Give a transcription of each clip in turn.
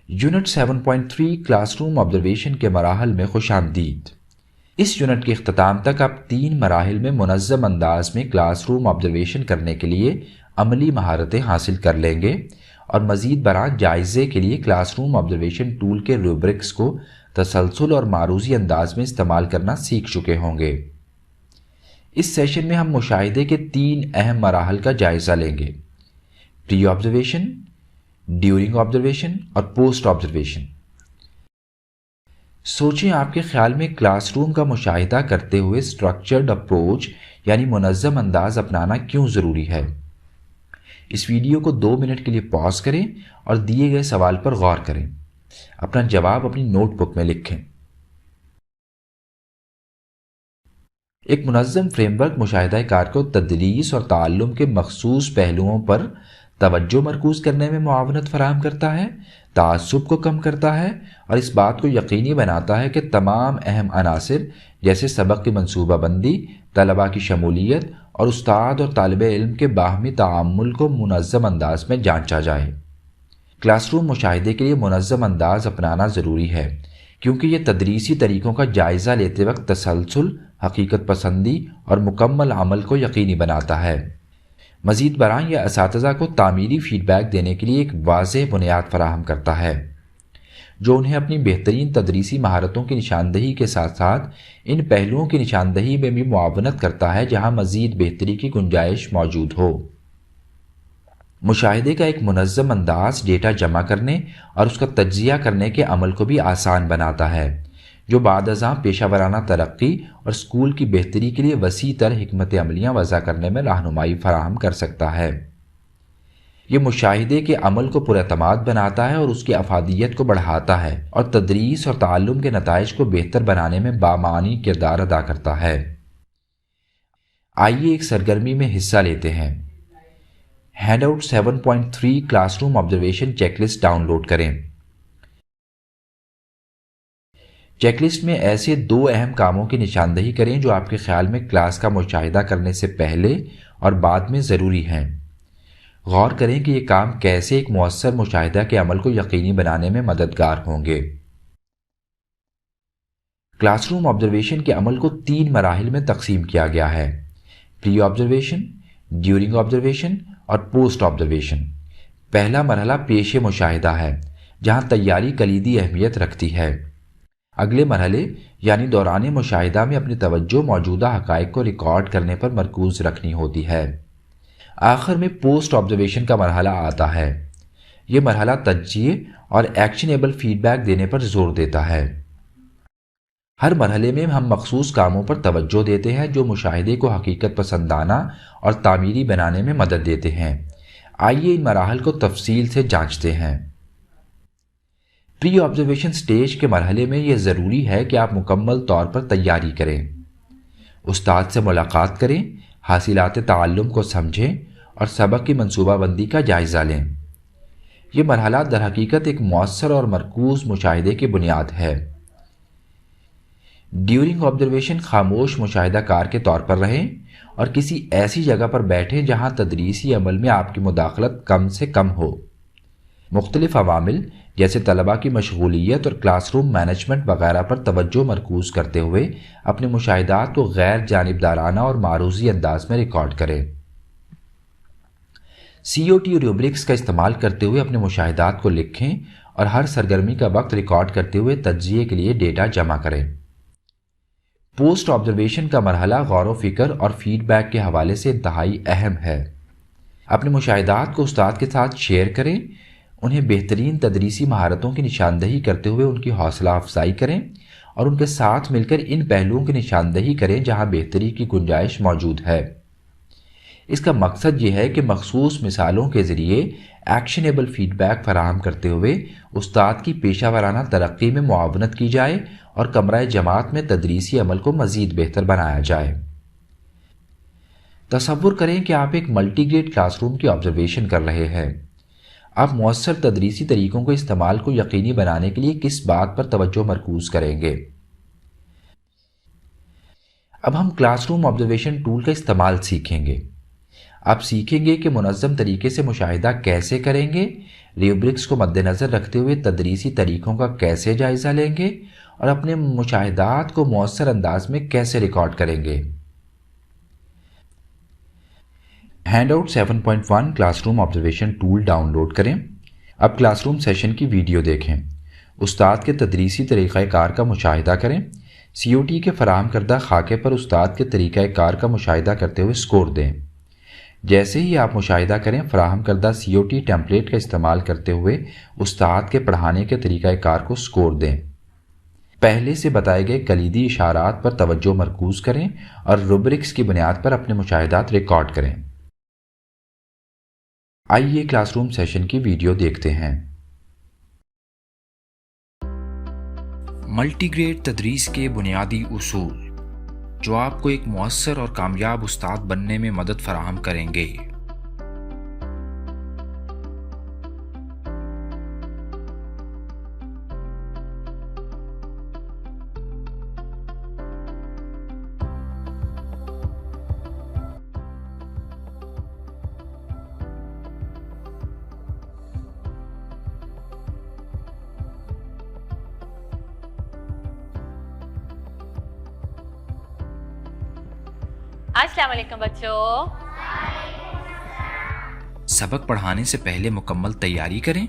Unit 7.3 classroom observation کے مراحل میں خوش آمدید۔ اس یونٹ کے اختتام تک آپ 3 مراحل میں منظم انداز میں کلاس روم آبزرویشن کرنے کے لیے عملی مہارتیں حاصل کر لیں گے اور مزید برآں جائزے کے لیے کلاس روم آبزرویشن ٹول کے روبرکس کو تسلسل اور معروضی انداز میں استعمال کرنا سیکھ چکے ہوں گے۔ اس سیشن میں ہم مشاہدے کے 3 اہم مراحل کا جائزہ لیں گے: پری آبزرویشن، ڈیورنگ آبزرویشن اور پوسٹ آبزرویشن۔ سوچیں آپ کے خیال میں کلاس روم کا مشاہدہ کرتے ہوئے اسٹرکچرڈ اپروچ یعنی منظم انداز اپنانا کیوں ضروری ہے؟ اس ویڈیو کو 2 منٹ کے لیے پاز کریں اور دیے گئے سوال پر غور کریں۔ اپنا جواب اپنی نوٹ بک میں لکھیں۔ ایک منظم فریم ورک مشاہدہ کار کو تدریس اور تعلم کے مخصوص پہلوؤں پر توجہ مرکوز کرنے میں معاونت فراہم کرتا ہے، تعصب کو کم کرتا ہے اور اس بات کو یقینی بناتا ہے کہ تمام اہم عناصر جیسے سبق کی منصوبہ بندی، طلباء کی شمولیت اور استاد اور طالب علم کے باہمی تعامل کو منظم انداز میں جانچا جائے۔ کلاس روم مشاہدے کے لیے منظم انداز اپنانا ضروری ہے کیونکہ یہ تدریسی طریقوں کا جائزہ لیتے وقت تسلسل، حقیقت پسندی اور مکمل عمل کو یقینی بناتا ہے۔ مزید برآں یہ اساتذہ کو تعمیری فیڈ بیک دینے کے لیے ایک واضح بنیاد فراہم کرتا ہے جو انہیں اپنی بہترین تدریسی مہارتوں کی نشاندہی کے ساتھ ساتھ ان پہلوؤں کی نشاندہی میں بھی معاونت کرتا ہے جہاں مزید بہتری کی گنجائش موجود ہو۔ مشاہدے کا ایک منظم انداز ڈیٹا جمع کرنے اور اس کا تجزیہ کرنے کے عمل کو بھی آسان بناتا ہے جو بعد ازاں پیشہ ورانہ ترقی اور اسکول کی بہتری کے لیے وسیع تر حکمت عملیاں وضع کرنے میں رہنمائی فراہم کر سکتا ہے۔ یہ مشاہدے کے عمل کو پراعتماد بناتا ہے اور اس کی افادیت کو بڑھاتا ہے اور تدریس اور تعلم کے نتائج کو بہتر بنانے میں بامعنی کردار ادا کرتا ہے۔ آئیے ایک سرگرمی میں حصہ لیتے ہیں۔ Handout 7.3 classroom observation checklist download کریں۔ چیک لسٹ میں ایسے 2 اہم کاموں کی نشاندہی کریں جو آپ کے خیال میں کلاس کا مشاہدہ کرنے سے پہلے اور بعد میں ضروری ہیں۔ غور کریں کہ یہ کام کیسے ایک مؤثر مشاہدہ کے عمل کو یقینی بنانے میں مددگار ہوں گے۔ کلاس روم آبزرویشن کے عمل کو 3 مراحل میں تقسیم کیا گیا ہے: پری آبزرویشن، ڈیورنگ آبزرویشن اور پوسٹ آبزرویشن۔ پہلا مرحلہ پیش مشاہدہ ہے جہاں تیاری کلیدی اہمیت رکھتی ہے۔ اگلے مرحلے یعنی دوران مشاہدہ میں اپنی توجہ موجودہ حقائق کو ریکارڈ کرنے پر مرکوز رکھنی ہوتی ہے۔ آخر میں پوسٹ آبزرویشن کا مرحلہ آتا ہے۔ یہ مرحلہ تجزیے اور ایکشنیبل فیڈ بیک دینے پر زور دیتا ہے۔ ہر مرحلے میں ہم مخصوص کاموں پر توجہ دیتے ہیں جو مشاہدے کو حقیقت پسندانہ اور تعمیری بنانے میں مدد دیتے ہیں۔ آئیے ان مراحل کو تفصیل سے جانچتے ہیں۔ پری آبزرویشن سٹیج کے مرحلے میں یہ ضروری ہے کہ آپ مکمل طور پر تیاری کریں، استاد سے ملاقات کریں، حاصلات تعلم کو سمجھیں اور سبق کی منصوبہ بندی کا جائزہ لیں۔ یہ مرحلہ در حقیقت ایک مؤثر اور مرکوز مشاہدے کی بنیاد ہے۔ ڈیورنگ آبزرویشن خاموش مشاہدہ کار کے طور پر رہیں اور کسی ایسی جگہ پر بیٹھیں جہاں تدریسی عمل میں آپ کی مداخلت کم سے کم ہو۔ مختلف عوامل جیسے طلباء کی مشغولیت اور کلاس روم مینجمنٹ وغیرہ پر توجہ مرکوز کرتے ہوئے اپنے مشاہدات کو غیر جانبدارانہ اور معروضی انداز میں ریکارڈ کریں۔ COT روبرکس کا استعمال کرتے ہوئے اپنے مشاہدات کو لکھیں اور ہر سرگرمی کا وقت ریکارڈ کرتے ہوئے تجزیے کے لیے ڈیٹا جمع کریں۔ پوسٹ آبزرویشن کا مرحلہ غور و فکر اور فیڈ بیک کے حوالے سے انتہائی اہم ہے۔ اپنے مشاہدات کو استاد کے ساتھ شیئر کریں، انہیں بہترین تدریسی مہارتوں کی نشاندہی کرتے ہوئے ان کی حوصلہ افزائی کریں اور ان کے ساتھ مل کر ان پہلوؤں کی نشاندہی کریں جہاں بہتری کی گنجائش موجود ہے۔ اس کا مقصد یہ ہے کہ مخصوص مثالوں کے ذریعے ایکشنیبل فیڈ بیک فراہم کرتے ہوئے استاد کی پیشہ ورانہ ترقی میں معاونت کی جائے اور کمرہ جماعت میں تدریسی عمل کو مزید بہتر بنایا جائے۔ تصور کریں کہ آپ ایک ملٹی گریڈ کلاس روم کی آبزرویشن کر رہے ہیں۔ آپ مؤثر تدریسی طریقوں کے استعمال کو یقینی بنانے کے لیے کس بات پر توجہ مرکوز کریں گے؟ اب ہم کلاس روم آبزرویشن ٹول کا استعمال سیکھیں گے۔ آپ سیکھیں گے کہ منظم طریقے سے مشاہدہ کیسے کریں گے، ریوبرکس کو مد نظر رکھتے ہوئے تدریسی طریقوں کا کیسے جائزہ لیں گے اور اپنے مشاہدات کو مؤثر انداز میں کیسے ریکارڈ کریں گے۔ Handout 7.1 classroom observation tool download کریں۔ اب کلاس روم سیشن کی ویڈیو دیکھیں، استاد کے تدریسی طریقہ کار کا مشاہدہ کریں، سی او ٹی کے فراہم کردہ خاکے پر استاد کے طریقہ کار کا مشاہدہ کرتے ہوئے سکور دیں۔ جیسے ہی آپ مشاہدہ کریں، فراہم کردہ سی او ٹی ٹیمپلیٹ کا استعمال کرتے ہوئے استاد کے پڑھانے کے طریقہ کار کو سکور دیں۔ پہلے سے بتائے گئے کلیدی اشارات پر توجہ مرکوز کریں اور روبرکس کی بنیاد پر اپنے مشاہدات ریکارڈ کریں۔ آئیے کلاس روم سیشن کی ویڈیو دیکھتے ہیں۔ ملٹی گریڈ تدریس کے بنیادی اصول جو آپ کو ایک مؤثر اور کامیاب استاد بننے میں مدد فراہم کریں گے۔ السلام علیکم بچوں۔ سبق پڑھانے سے پہلے مکمل تیاری کریں۔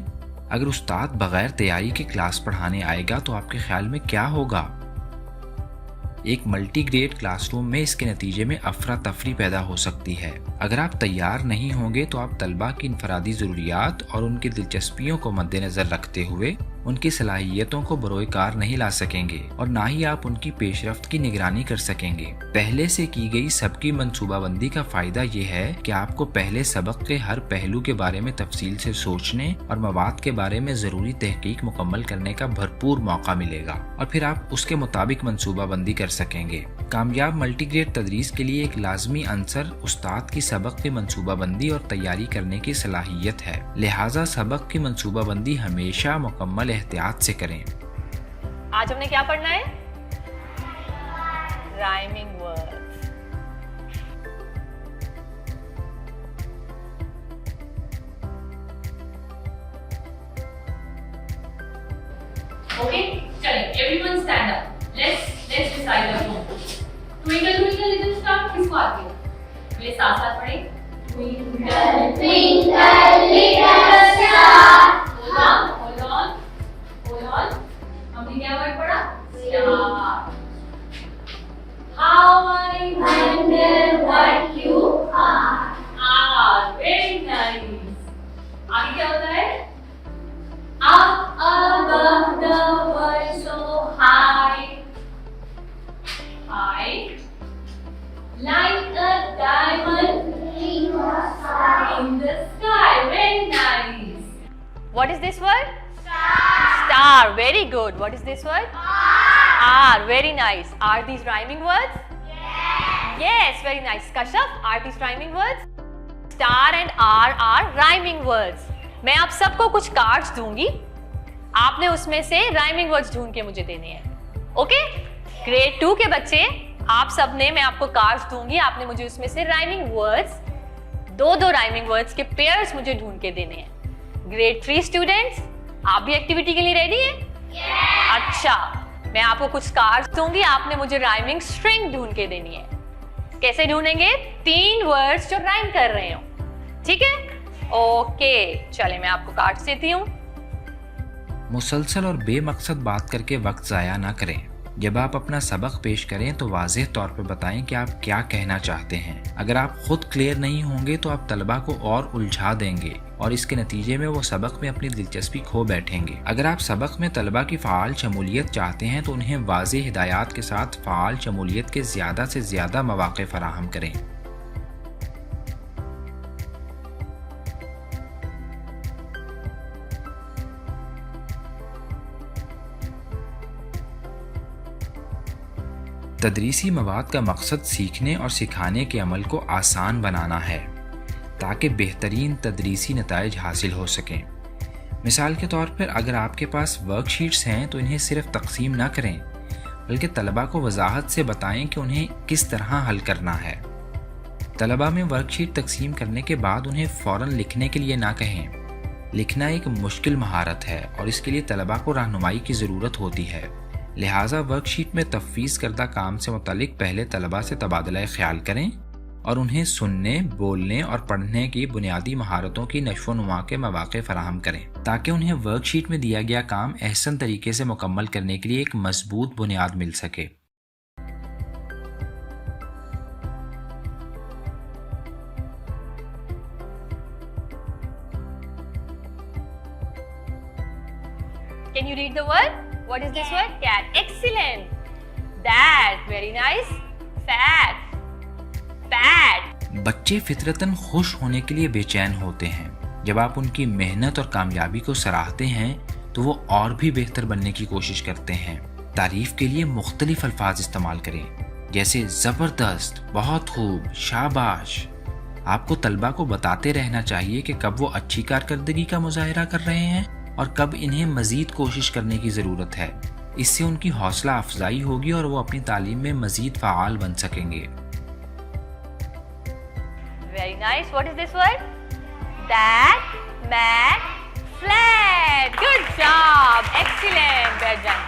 اگر استاد بغیر تیاری کے کلاس پڑھانے آئے گا تو آپ کے خیال میں کیا ہوگا؟ ایک ملٹی گریڈ کلاس روم میں اس کے نتیجے میں افراتفری پیدا ہو سکتی ہے۔ اگر آپ تیار نہیں ہوں گے تو آپ طلباء کی انفرادی ضروریات اور ان کی دلچسپیوں کو مد نظر رکھتے ہوئے ان کی صلاحیتوں کو بروئے کار نہیں لا سکیں گے اور نہ ہی آپ ان کی پیش رفت کی نگرانی کر سکیں گے۔ پہلے سے کی گئی سب کی منصوبہ بندی کا فائدہ یہ ہے کہ آپ کو پہلے سبق کے ہر پہلو کے بارے میں تفصیل سے سوچنے اور مواد کے بارے میں ضروری تحقیق مکمل کرنے کا بھرپور موقع ملے گا اور پھر آپ اس کے مطابق منصوبہ بندی کر سکیں گے۔ کامیاب ملٹی گریڈ تدریس کے لیے ایک لازمی عنصر استاد کی سبق کی منصوبہ بندی اور تیاری کرنے کی صلاحیت ہے، لہٰذا سبق کی منصوبہ بندی ہمیشہ مکمل احتیاط سے کریں۔ آج ہم نے کیا پڑھنا ہے؟ Rhyming words. Okay, چلیں everyone stand up. Let's recite the poem. Twinkle twinkle little star کس کو آتی ہے؟ میرے ساتھ ساتھ پڑھیں۔ Twinkle twinkle little star. Hold on. ہم نے کیا ورڈ پڑھا؟ Star. How I wonder what you are. Very nice. آگے کیا ہوتا ہے؟ Up above the world so high, like a diamond in the sky. Very nice. What is this word? Star. Very good. What is this word? R. Very nice. Are these rhyming words? Yes, very nice. Kashaf, are these rhyming words? Star and R are rhyming words. میں آپ سب کو کچھ cards دوں گی، آپ نے اس میں سے رائمنگ ورڈز ڈھونڈ کے مجھے دینے ہیں۔ اوکے، گریڈ 2 کے بچے آپ سب نے، میں آپ کو کارڈز دوں گی، آپ نے مجھے اس میں سے رائمنگ ورڈز دو رائمنگ ورڈز کے پیئرز مجھے ڈھونڈ کے دینے ہیں۔ گریڈ 3 اسٹوڈینٹس، آپ بھی ایکٹیویٹی کے لیے ریڈی ہیں؟ اچھا، میں آپ کو کچھ کارڈز دوں گی، آپ نے مجھے رائمنگ اسٹرنگ ڈھونڈ کے دینی ہے۔ کیسے ڈھونڈیں گے؟ 3 ورڈز جو رائم کر رہے ہوں، ٹھیک ہے؟ اوکے، چلیں میں آپ کو کارڈز دیتی ہوں۔ مسلسل اور بے مقصد بات کر کے وقت ضائع نہ کریں۔ جب آپ اپنا سبق پیش کریں تو واضح طور پہ بتائیں کہ آپ کیا کہنا چاہتے ہیں۔ اگر آپ خود کلیئر نہیں ہوں گے تو آپ طلباء کو اور الجھا دیں گے اور اس کے نتیجے میں وہ سبق میں اپنی دلچسپی کھو بیٹھیں گے۔ اگر آپ سبق میں طلباء کی فعال شمولیت چاہتے ہیں تو انہیں واضح ہدایات کے ساتھ فعال شمولیت کے زیادہ سے زیادہ مواقع فراہم کریں۔ تدریسی مواد کا مقصد سیکھنے اور سکھانے کے عمل کو آسان بنانا ہے تاکہ بہترین تدریسی نتائج حاصل ہو سکیں۔ مثال کے طور پر اگر آپ کے پاس ورک شیٹس ہیں تو انہیں صرف تقسیم نہ کریں بلکہ طلباء کو وضاحت سے بتائیں کہ انہیں کس طرح حل کرنا ہے۔ طلباء میں ورک شیٹ تقسیم کرنے کے بعد انہیں فوراً لکھنے کے لیے نہ کہیں لکھنا ایک مشکل مہارت ہے اور اس کے لیے طلباء کو رہنمائی کی ضرورت ہوتی ہے، لہٰذا ورک شیٹ میں تفویض کردہ کام سے متعلق پہلے طلباء سے تبادلہ خیال کریں اور انہیں سننے، بولنے اور پڑھنے کی بنیادی مہارتوں کی نشو و نما کے مواقع فراہم کریں تاکہ انہیں ورک شیٹ میں دیا گیا کام احسن طریقے سے مکمل کرنے کے لیے ایک مضبوط بنیاد مل سکے۔ Can you read the word? What is this word? Cat. Excellent. That. Very nice. Fat. Fat. بچے فطرتاً خوش ہونے کے لیے بے چین ہوتے ہیں۔ جب آپ ان کی محنت اور کامیابی کو سراہتے ہیں تو وہ اور بھی بہتر بننے کی کوشش کرتے ہیں۔ تعریف کے لیے مختلف الفاظ استعمال کریں، جیسے زبردست، بہت خوب، شاباش۔ آپ کو طلباء کو بتاتے رہنا چاہیے کہ کب وہ اچھی کارکردگی کا مظاہرہ کر رہے ہیں اور کب انہیں مزید کوشش کرنے کی ضرورت ہے۔ اس سے ان کی حوصلہ افزائی ہوگی اور وہ اپنی تعلیم میں مزید فعال بن سکیں گے۔ Very nice. What is this word? That, mat, flat. Good job. Excellent. Well done.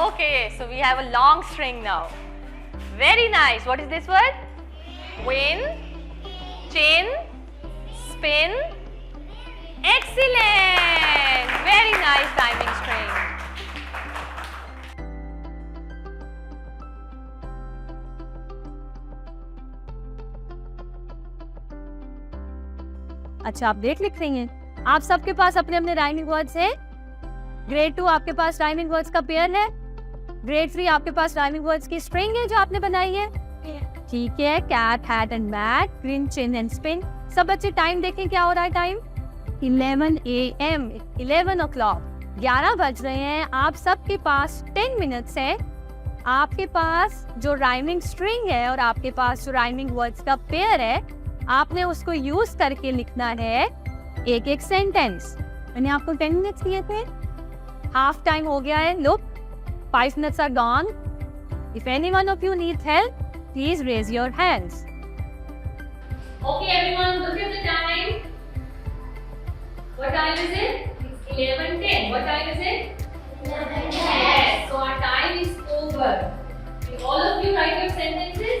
Okay, so we have a long string now. Very nice. What is this word? Win, chin, spin. Excellent. Very nice timing string. اچھا آپ دیکھ لکھ رہی ہیں، آپ سب کے پاس اپنے اپنے رائمنگ ورڈز ہیں۔ گریڈ 2 آپ کے پاس رائمنگ ورڈز کا پیئر ہے، گریڈ 3 آپ کے پاس رائمنگ ورڈز کی اسٹرنگ ہے جو آپ نے بنائی ہے، ٹھیک ہے۔ Cat, hat and mat, green, chin and spin. سب بچے ٹائم دیکھیں کیا ہو رہا ہے، ٹائم 11 AM 11 o'clock 11 بج رہے ہیں۔ آپ سب کے پاس 10 منٹس ہے۔ آپ کے پاس جو رائمنگ اسٹرنگ ہے اور آپ کے پاس جو رائمنگ ورڈز کا پیئر ہے، آپ نے اس کو یوز کر کے لکھنا ہے ایک ایک سینٹینس۔ میں نے آپ کو 10 منٹس دیے تھے، ہاف ٹائم ہو گیا ہے۔ لک 5 minutes are gone. If any one of you needs help, please raise your hands. Okay, everyone, look at the time. What time is it? It's 11:10. What time is it? 11:10. Yes, so our time is over. Will all of you write your sentences?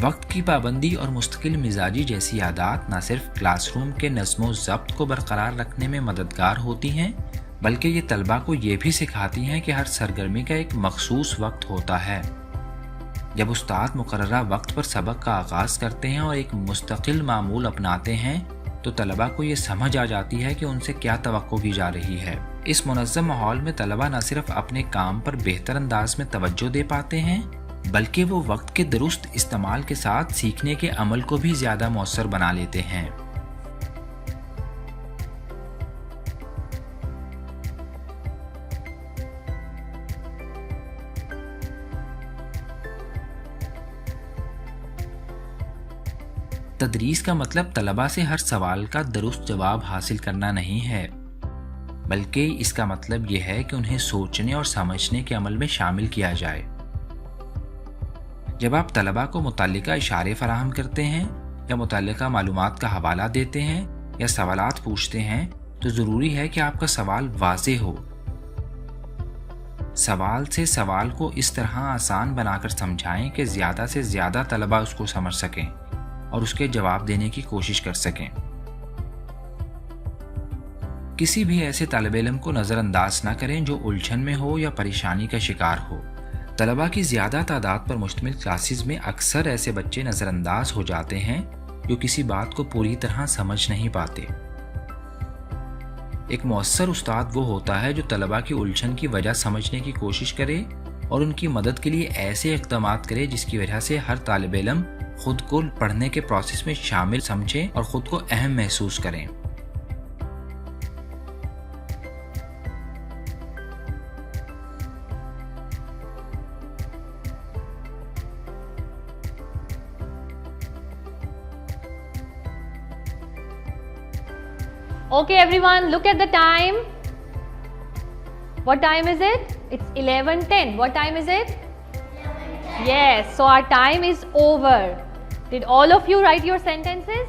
وقت کی پابندی اور مستقل مزاجی جیسی عادات نہ صرف class room کے نظم و ضبط کو برقرار رکھنے میں مددگار ہوتی ہیں، بلکہ یہ طلباء کو یہ بھی سکھاتی ہیں کہ ہر سرگرمی کا ایک مخصوص وقت ہوتا ہے۔ جب استاد مقررہ وقت پر سبق کا آغاز کرتے ہیں اور ایک مستقل معمول اپناتے ہیں تو طلباء کو یہ سمجھ آ جاتی ہے کہ ان سے کیا توقع کی جا رہی ہے۔ اس منظم ماحول میں طلباء نہ صرف اپنے کام پر بہتر انداز میں توجہ دے پاتے ہیں، بلکہ وہ وقت کے درست استعمال کے ساتھ سیکھنے کے عمل کو بھی زیادہ مؤثر بنا لیتے ہیں۔ تدریس کا مطلب طلباء سے ہر سوال کا درست جواب حاصل کرنا نہیں ہے، بلکہ اس کا مطلب یہ ہے کہ انہیں سوچنے اور سمجھنے کے عمل میں شامل کیا جائے۔ جب آپ طلباء کو متعلقہ اشارے فراہم کرتے ہیں یا متعلقہ معلومات کا حوالہ دیتے ہیں یا سوالات پوچھتے ہیں تو ضروری ہے کہ آپ کا سوال واضح ہو۔ سوال سے سوال کو اس طرح آسان بنا کر سمجھائیں کہ زیادہ سے زیادہ طلباء اس کو سمجھ سکیں اور اس کے جواب دینے کی کوشش کر سکیں۔ کسی بھی ایسے طالب علم کو نظر انداز نہ کریں جو الجھن میں ہو یا پریشانی کا شکار ہو۔ طلباء کی زیادہ تعداد پر مشتمل کلاسز میں اکثر ایسے بچے نظر انداز ہو جاتے ہیں جو کسی بات کو پوری طرح سمجھ نہیں پاتے۔ ایک مؤثر استاد وہ ہوتا ہے جو طلباء کی الجھن کی وجہ سمجھنے کی کوشش کرے اور ان کی مدد کے لیے ایسے اقدامات کرے جس کی وجہ سے ہر طالب علم خود کو پڑھنے کے پروسیس میں شامل سمجھیں اور خود کو اہم محسوس کریں۔ Okay, everyone, look at the time. What time is it? It's 11:10. What time is it? Yes, so our time is over. Did all of you write your sentences?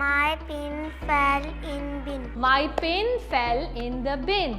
My pin fell in bin. My pin fell in the bin.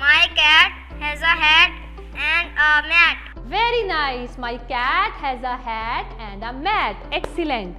My cat has a hat and a mat. Very nice. My cat has a hat and a mat. Excellent.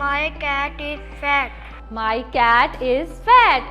My cat is fat. My cat is fat.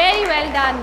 Very well done.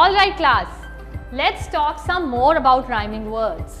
All right class, let's talk some more about rhyming words.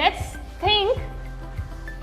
Let's think.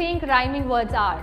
think rhyming words are?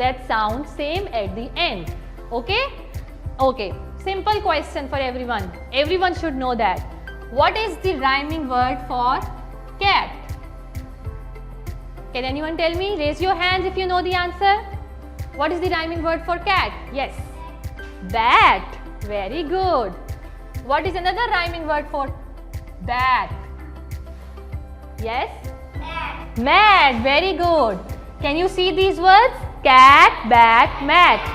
that sound same at the end. Okay? Okay. Simple question for everyone. Everyone should know that. What is the rhyming word for cat? Can anyone tell me? Raise your hands if you know the answer. What is the rhyming word for cat? Yes. Bat. Very good. What is another rhyming word for bat? Yes? Mat. Very good. Can you see these words? Cat, bat, mat.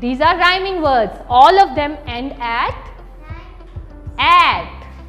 These are rhyming words. All of them end at.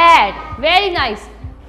At. Very nice.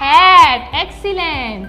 Hat. Excellent.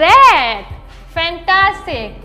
Rat. Fantastic.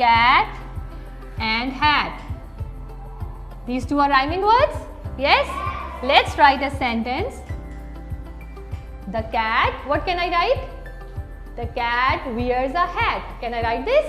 Cat and hat. These two are rhyming words? Yes? Let's write a sentence. The cat, what can I write? The cat wears a hat. Can I write this?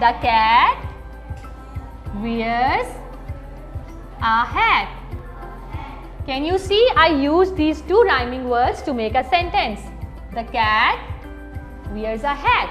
The cat wears a hat. Can you see? I use these two rhyming words to make a sentence. The cat wears a hat.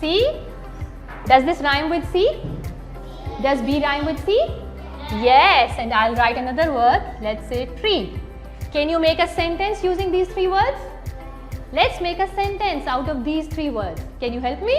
C? Does this rhyme with C? Does B rhyme with C? Yes, and I'll write another word. Let's say tree. Can you make a sentence using these 3 words? Let's make a sentence out of these 3 words. Can you help me?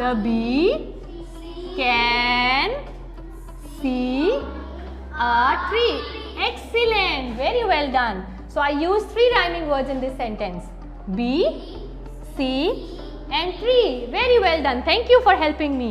The bee can see a tree. Excellent. Very well done. So I use 3 rhyming words in this sentence. Bee, see and tree. Very well done. Thank you for helping me.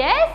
Yes?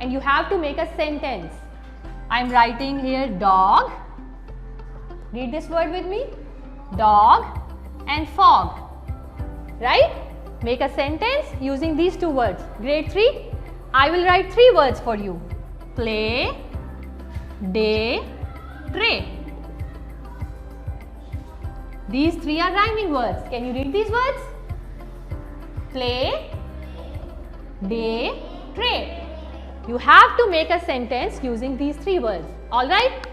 and you have to make a sentence. I'm writing here dog. Read this word with me. Dog and fog. Right? Make a sentence using these 2 words. Grade 3, I will write 3 words for you. Play, day, tray. These 3 are rhyming words. Can you read these words? Play, day, tray. You have to make a sentence using these 3 words. All right?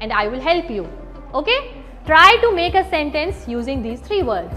and I will help you. Okay? Try to make a sentence using these 3 words.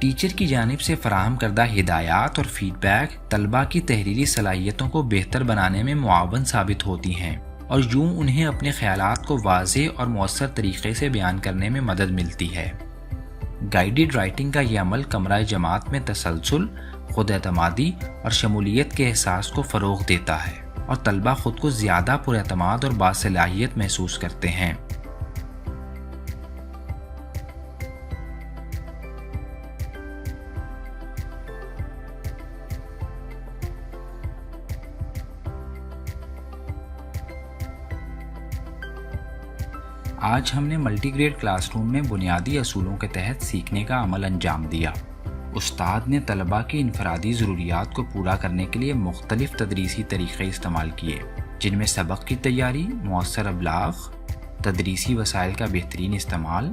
Teacher کی جانب سے فراہم کردہ ہدایات اور feed back طلباء کی تحریری صلاحیتوں کو بہتر بنانے میں معاون ثابت ہوتی ہیں اور یوں انہیں اپنے خیالات کو واضح اور مؤثر طریقے سے بیان کرنے میں مدد ملتی ہے۔ گائیڈڈ رائٹنگ کا یہ عمل کمرہ جماعت میں تسلسل، خود اعتمادی اور شمولیت کے احساس کو فروغ دیتا ہے اور طلباء خود کو زیادہ پر اعتماد اور باصلاحیت محسوس کرتے ہیں۔ آج ہم نے ملٹی گریڈ کلاس روم میں بنیادی اصولوں کے تحت سیکھنے کا عمل انجام دیا۔ استاد نے طلباء کی انفرادی ضروریات کو پورا کرنے کے لیے مختلف تدریسی طریقے استعمال کیے، جن میں سبق کی تیاری، مؤثر ابلاغ، تدریسی وسائل کا بہترین استعمال،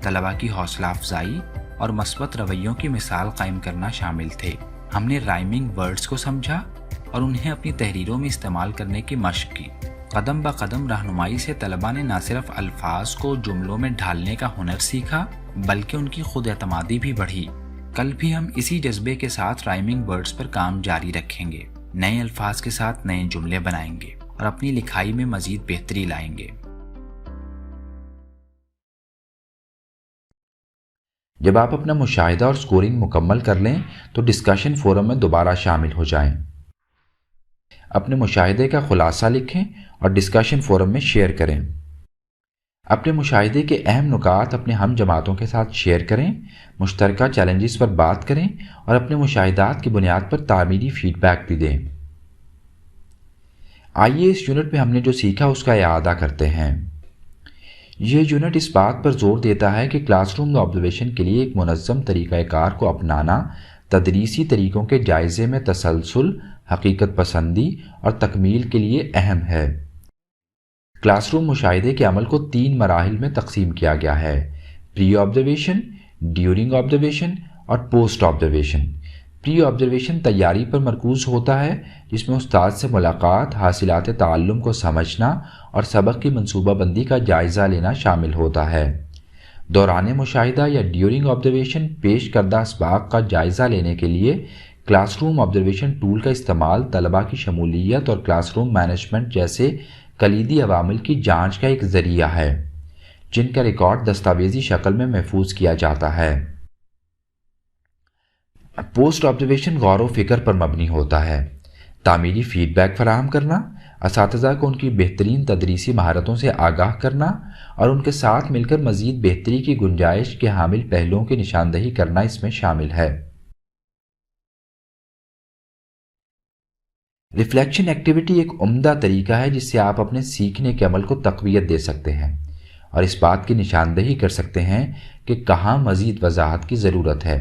طلباء کی حوصلہ افزائی اور مثبت رویوں کی مثال قائم کرنا شامل تھے۔ ہم نے رائمنگ ورڈز کو سمجھا اور انہیں اپنی تحریروں میں استعمال کرنے کی مشق کی۔ قدم بہ قدم رہنمائی سے طلباء نے نہ صرف الفاظ کو جملوں میں ڈھالنے کا ہنر سیکھا بلکہ ان کی خود اعتمادی بھی بڑھی۔ کل بھی ہم اسی جذبے کے ساتھ رائمنگ ورڈز پر کام جاری رکھیں گے، نئے الفاظ کے ساتھ نئے جملے بنائیں گے اور اپنی لکھائی میں مزید بہتری لائیں گے۔ جب آپ اپنا مشاہدہ اور سکورنگ مکمل کر لیں تو ڈسکشن فورم میں دوبارہ شامل ہو جائیں۔ اپنے مشاہدے کا خلاصہ لکھیں اور ڈسکشن فورم میں شیئر کریں۔ اپنے مشاہدے کے اہم نکات اپنے ہم جماعتوں کے ساتھ شیئر کریں، مشترکہ چیلنجز پر بات کریں اور اپنے مشاہدات کی بنیاد پر تعمیری فیڈ بیک بھی دیں۔ آئیے اس یونٹ میں ہم نے جو سیکھا اس کا اعادہ کرتے ہیں۔ یہ یونٹ اس بات پر زور دیتا ہے کہ کلاس روم آبزرویشن کے لیے ایک منظم طریقہ کار کو اپنانا تدریسی طریقوں کے جائزے میں تسلسل، حقیقت پسندی اور تکمیل کے لیے اہم ہے۔ کلاس روم مشاہدے کے عمل کو 3 مراحل میں تقسیم کیا گیا ہے: پری آبزرویشن، ڈیورنگ آبزرویشن اور پوسٹ آبزرویشن۔ پری آبزرویشن تیاری پر مرکوز ہوتا ہے، جس میں استاد سے ملاقات، حاصلات تعلم کو سمجھنا اور سبق کی منصوبہ بندی کا جائزہ لینا شامل ہوتا ہے۔ دوران مشاہدہ یا ڈیورنگ آبزرویشن پیش کردہ اسباق کا جائزہ لینے کے لیے کلاس روم آبزرویشن ٹول کا استعمال طلباء کی شمولیت اور کلاس روم مینجمنٹ جیسے کلیدی عوامل کی جانچ کا ایک ذریعہ ہے، جن کا ریکارڈ دستاویزی شکل میں محفوظ کیا جاتا ہے۔ پوسٹ آبزرویشن غور و فکر پر مبنی ہوتا ہے۔ تعمیری فیڈ بیک فراہم کرنا، اساتذہ کو ان کی بہترین تدریسی مہارتوں سے آگاہ کرنا اور ان کے ساتھ مل کر مزید بہتری کی گنجائش کے حامل پہلوؤں کی نشاندہی کرنا اس میں شامل ہے۔ ریفلیکشن ایکٹیویٹی ایک عمدہ طریقہ ہے جس سے آپ اپنے سیکھنے کے عمل کو تقویت دے سکتے ہیں اور اس بات کی نشاندہی کر سکتے ہیں کہ کہاں مزید وضاحت کی ضرورت ہے۔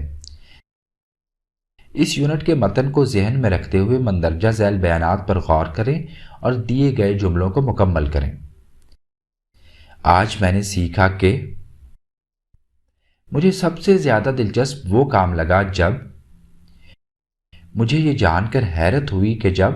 اس یونٹ کے متن کو ذہن میں رکھتے ہوئے مندرجہ ذیل بیانات پر غور کریں اور دیے گئے جملوں کو مکمل کریں۔ آج میں نے سیکھا کہ مجھے سب سے زیادہ دلچسپ وہ کام لگا جب، مجھے یہ جان کر حیرت ہوئی کہ جب